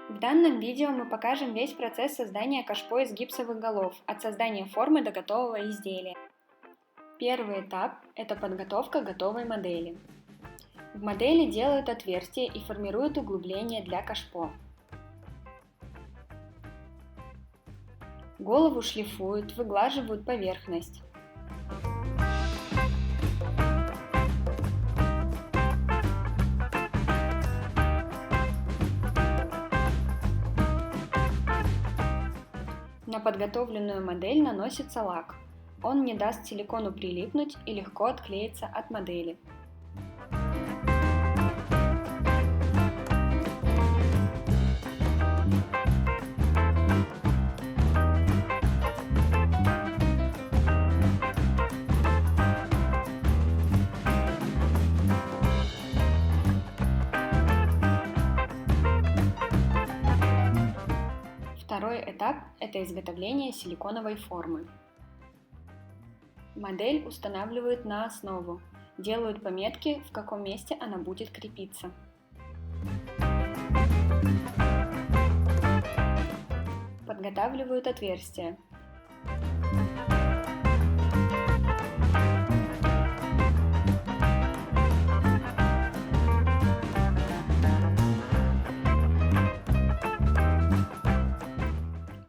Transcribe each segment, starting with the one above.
В данном видео мы покажем весь процесс создания кашпо из гипсовых голов, от создания формы до готового изделия. Первый этап – это подготовка готовой модели. В модели делают отверстия и формируют углубление для кашпо. Голову шлифуют, выглаживают поверхность. На подготовленную модель наносится лак. Он не даст силикону прилипнуть и легко отклеится от модели. Второй этап – это изготовление силиконовой формы. Модель устанавливают на основу, делают пометки, в каком месте она будет крепиться. Подготавливают отверстия.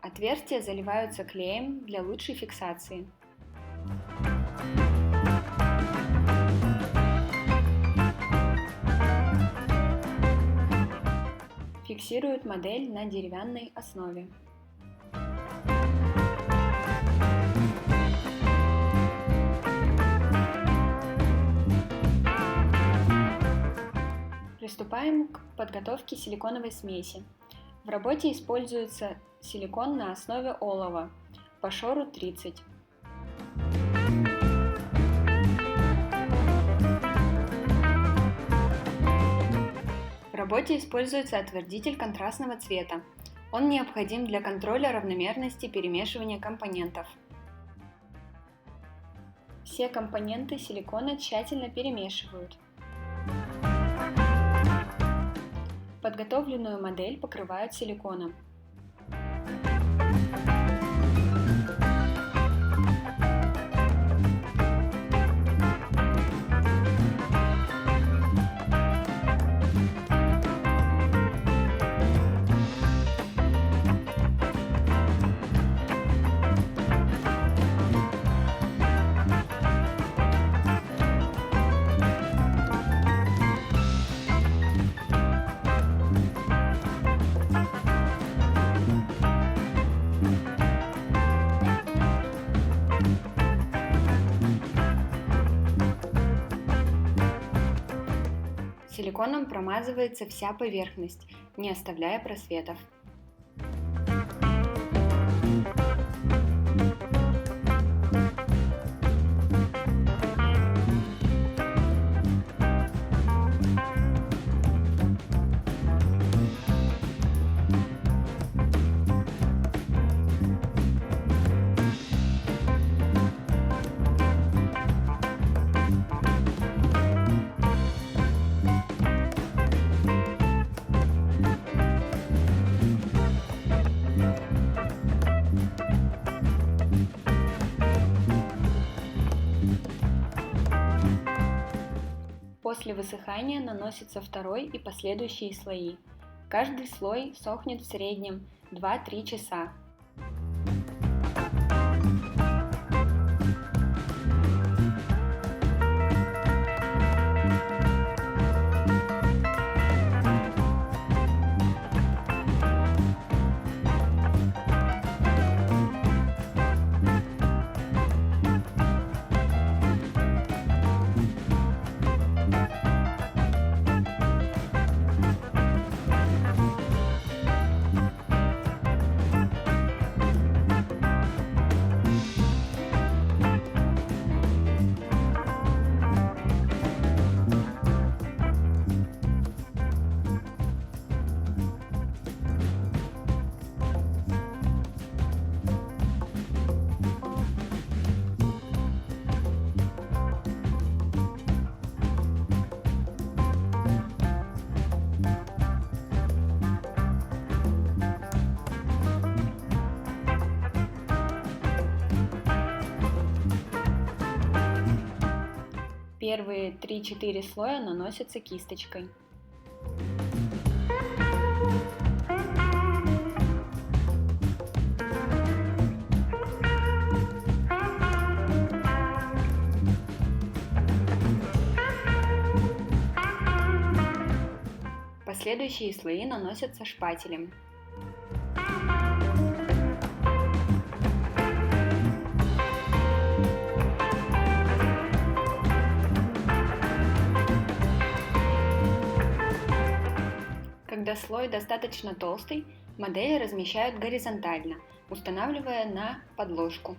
Отверстия заливаются клеем для лучшей фиксации. Фиксируют модель на деревянной основе. Приступаем к подготовке силиконовой смеси. В работе используется силикон на основе олова Пашору 30. В работе используется отвердитель контрастного цвета. Он необходим для контроля равномерности перемешивания компонентов. Все компоненты силикона тщательно перемешивают. Подготовленную модель покрывают силиконом. Силиконом промазывается вся поверхность, не оставляя просветов. После высыхания наносится второй и последующие слои. Каждый слой сохнет в среднем 2-3 часа. Первые 3-4 слоя наносятся кисточкой. Последующие слои наносятся шпателем. Когда слой достаточно толстый, модель размещают горизонтально, устанавливая на подложку.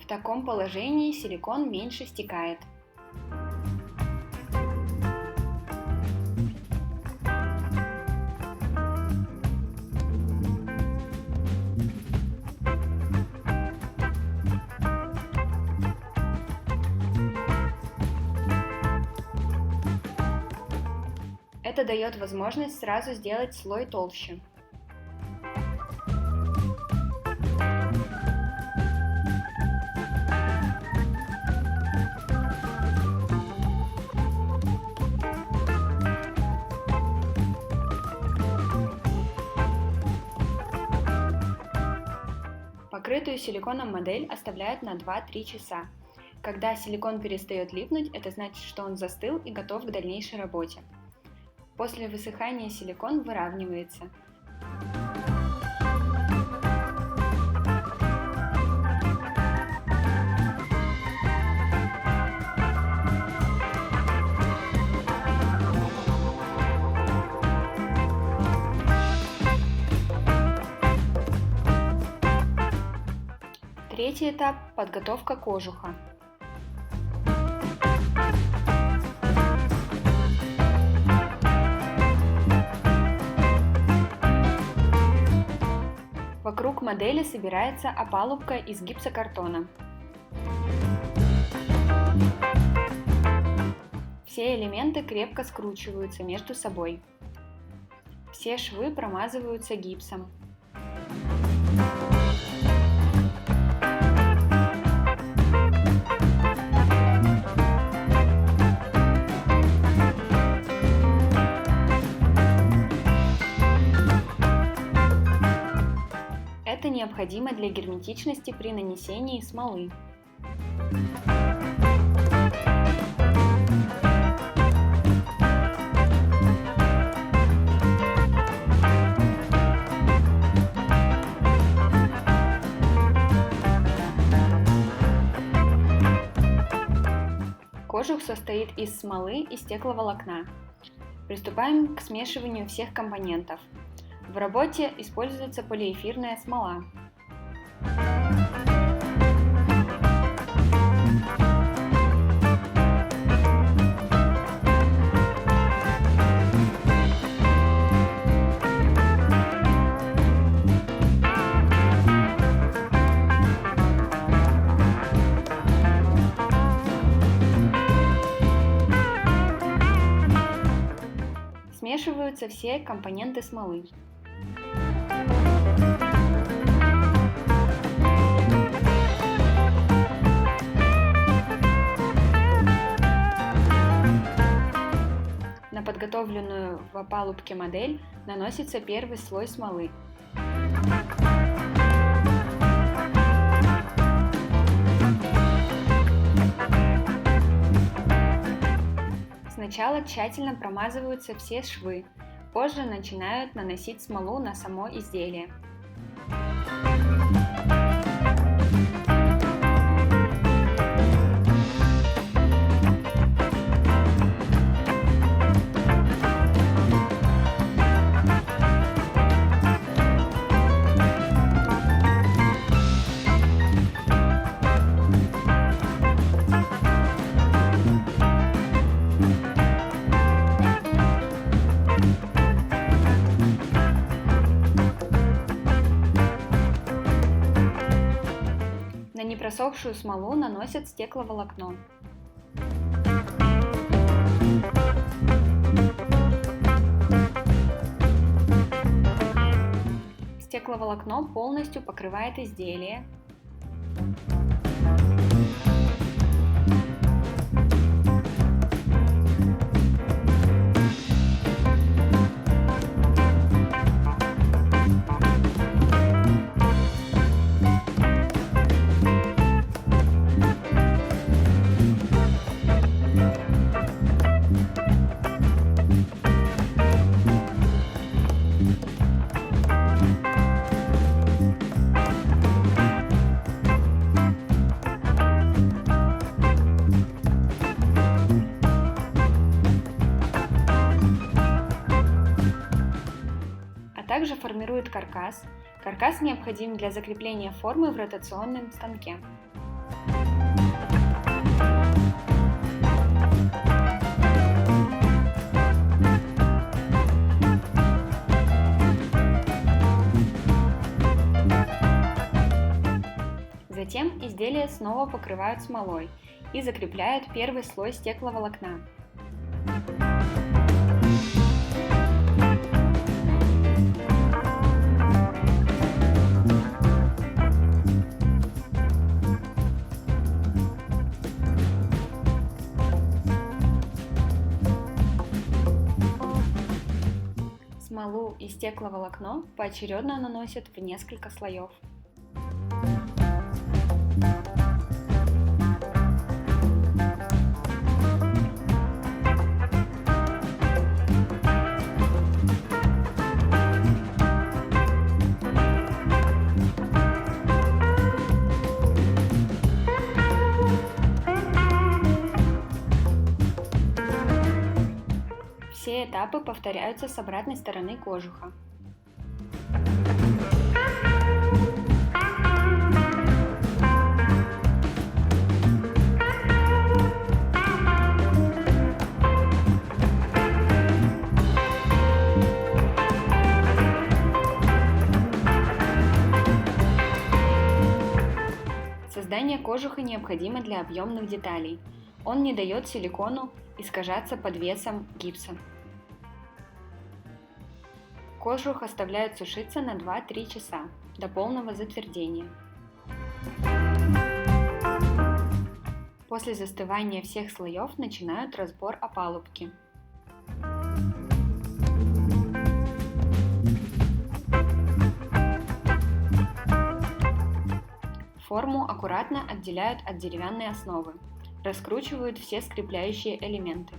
В таком положении силикон меньше стекает. Это дает возможность сразу сделать слой толще. Покрытую силиконом модель оставляют на 2-3 часа. Когда силикон перестает липнуть, это значит, что он застыл и готов к дальнейшей работе. После высыхания силикон выравнивается. Третий этап – подготовка кожуха. Вокруг модели собирается опалубка из гипсокартона. Все элементы крепко скручиваются между собой. Все швы промазываются гипсом. Это необходимо для герметичности при нанесении смолы. Кожух состоит из смолы и стекловолокна. Приступаем к смешиванию всех компонентов. В работе используется полиэфирная смола. Смешиваются все компоненты смолы. На подготовленную в опалубке модель наносится первый слой смолы. Сначала тщательно промазываются все швы, позже начинают наносить смолу на само изделие. На непросохшую смолу наносят стекловолокно. Стекловолокно полностью покрывает изделие, Также формирует каркас. Каркас необходим для закрепления формы в ротационном станке. Затем изделие снова покрывают смолой и закрепляют первый слой стекловолокна. Смолу и стекловолокно поочередно наносят в несколько слоев. Все этапы повторяются с обратной стороны кожуха. Создание кожуха необходимо для объемных деталей. Он не дает силикону искажаться под весом гипса. Кожух оставляют сушиться на 2-3 часа до полного затвердения. После застывания всех слоев начинают разбор опалубки. Форму аккуратно отделяют от деревянной основы. Раскручивают все скрепляющие элементы.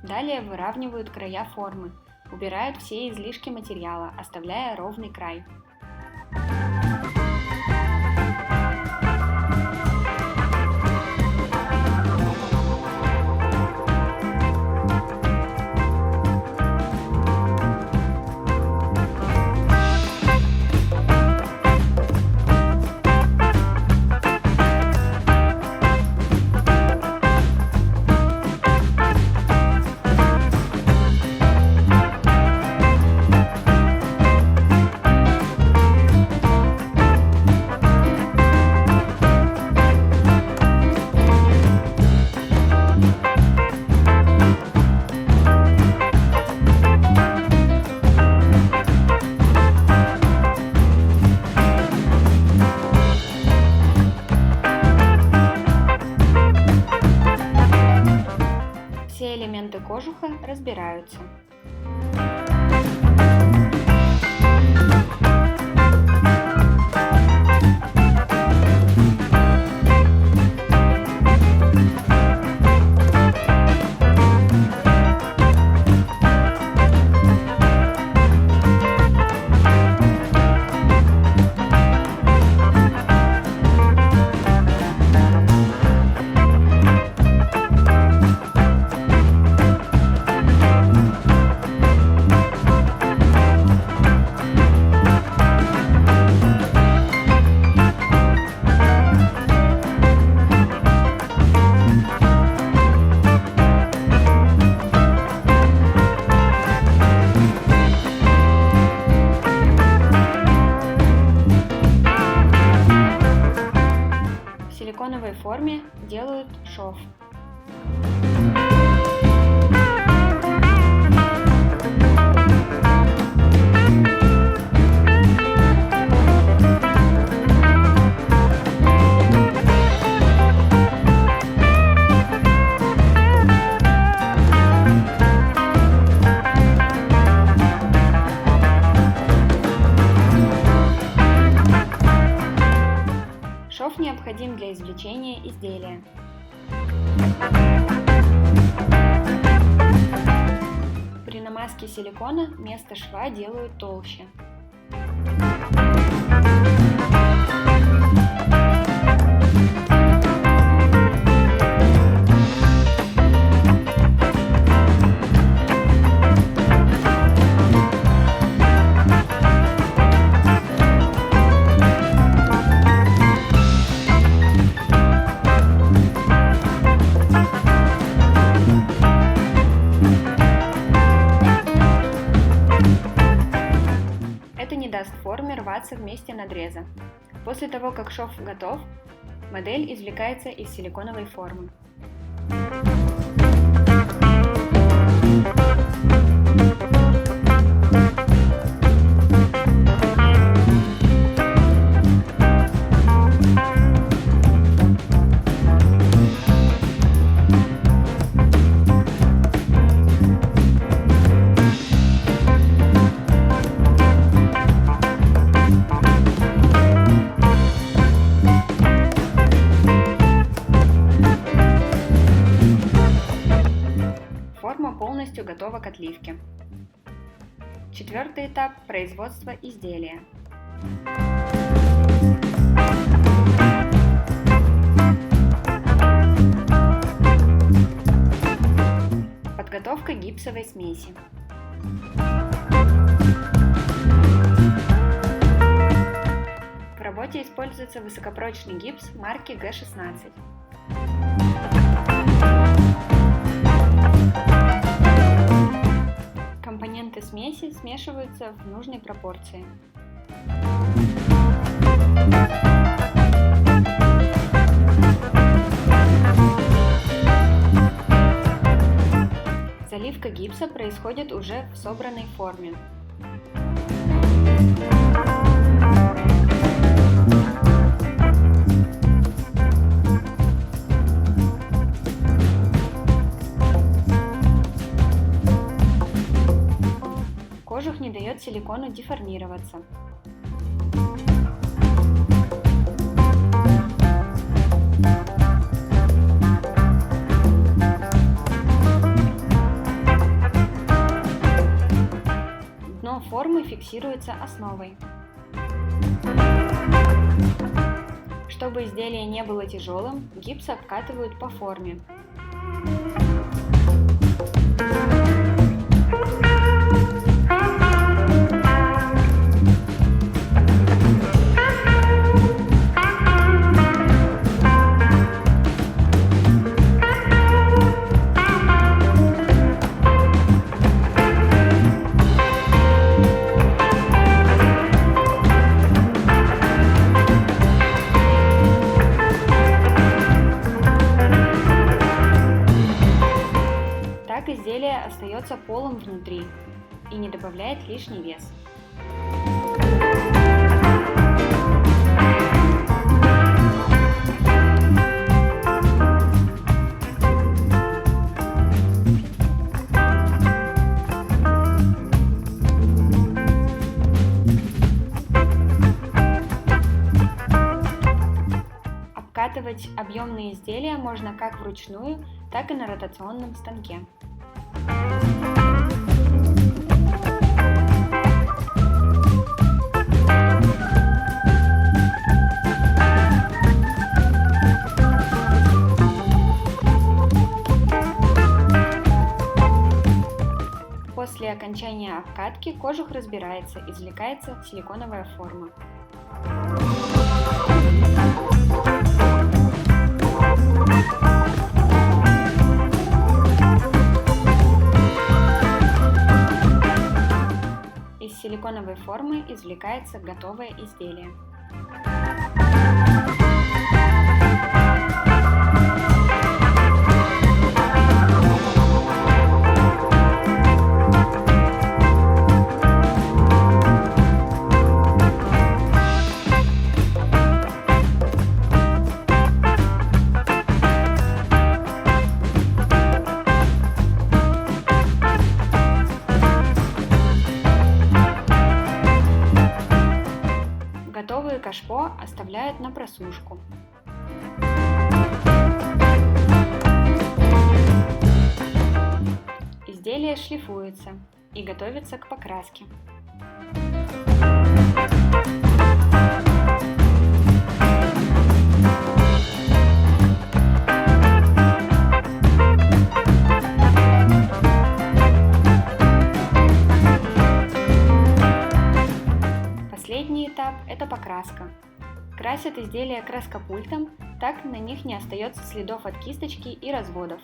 Далее выравнивают края формы, убирают все излишки материала, оставляя ровный край. Все элементы кожуха разбираются. создания изделия. При намазке силикона место шва делают толще. Это не даст форме рваться в месте надреза. После того, как шов готов, модель извлекается из силиконовой формы. Форма полностью готова к отливке. Четвертый этап – производство изделия. Подготовка гипсовой смеси. В работе используется высокопрочный гипс марки G16. Компоненты смеси смешиваются в нужной пропорции. Заливка гипса происходит уже в собранной форме. Кожух не дает силикону деформироваться. Дно формы фиксируется основой. Чтобы изделие не было тяжелым, гипс обкатывают по форме. Так изделие остается полым внутри и не добавляет лишний вес. Обкатывать объемные изделия можно как вручную, так и на ротационном станке. После окончания обкатки кожух разбирается, извлекается силиконовая форма. Из силиконовой формы извлекается готовое изделие. Готовые кашпо оставляют на просушку. Изделие шлифуется и готовится к покраске. Последний этап – это покраска. Красят изделия краскопультом, так на них не остается следов от кисточки и разводов.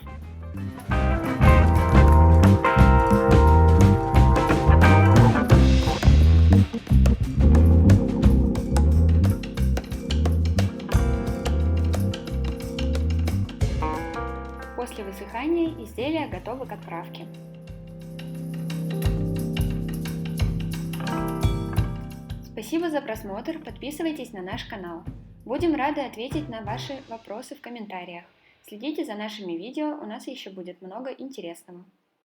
После высыхания изделия готовы к отправке. Спасибо за просмотр, подписывайтесь на наш канал. Будем рады ответить на ваши вопросы в комментариях. Следите за нашими видео, у нас еще будет много интересного.